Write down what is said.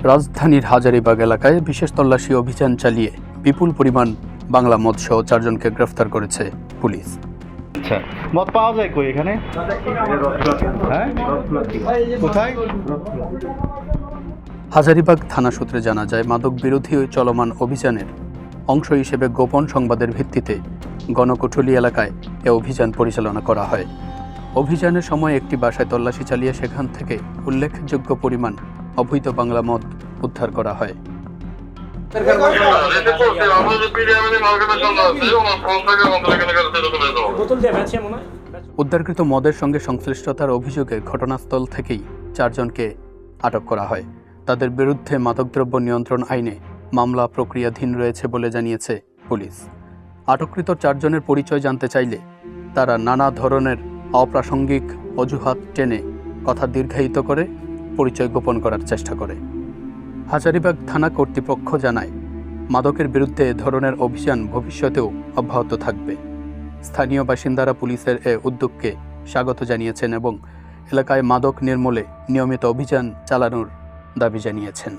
রাজধানীর হাজারীবাগ এলাকায় বিশেষ তল্লাশি অভিযান চালিয়ে বিপুল পরিমাণ বাংলা মদসহ 4 জনকে গ্রেফতার করেছে পুলিশ। আচ্ছা, মদ পাওয়া যায় কই এখানে? হ্যাঁ, কোথায়? হাজারীবাগ থানা সূত্রে জানা যায়, মাদক বিরোধী ওই চলমান অভিযানের অংশ হিসেবে গোপন সংবাদের ভিত্তিতে গণকটুলি এলাকায় এ অভিযান পরিচালনা করা হয়। অভিযানের সময় একটি বাসায় তল্লাশি চালিয়ে সেখান থেকে উল্লেখযোগ্য পরিমাণ অবৈধ বাংলা মদ উদ্ধার করা হয়। উদ্ধারকৃত মদের সঙ্গে সংশ্লিষ্টতার অভিযোগে ঘটনাস্থল থেকেই 4 জনকে আটক করা হয়। তাদের বিরুদ্ধে মাদকদ্রব্য নিয়ন্ত্রণ আইনে মামলা প্রক্রিয়াধীন রয়েছে বলে জানিয়েছে পুলিশ। আটককৃত 4 জনের পরিচয় জানতে চাইলে তারা নানা ধরনের অপ্রাসঙ্গিক অজুহাত টেনে কথা দীর্ঘায়িত করে পরিচয় গোপন করার চেষ্টা করে। হাজারীবাগ থানা কর্তৃপক্ষ জানায়, মাদকের বিরুদ্ধে এ ধরনের অভিযান ভবিষ্যতেও অব্যাহত থাকবে। স্থানীয় বাসিন্দারা পুলিশের এ উদ্যোগকে স্বাগত জানিয়েছেন এবং এলাকায় মাদক নির্মূলে নিয়মিত অভিযান চালানোর দাবি জানিয়েছেন।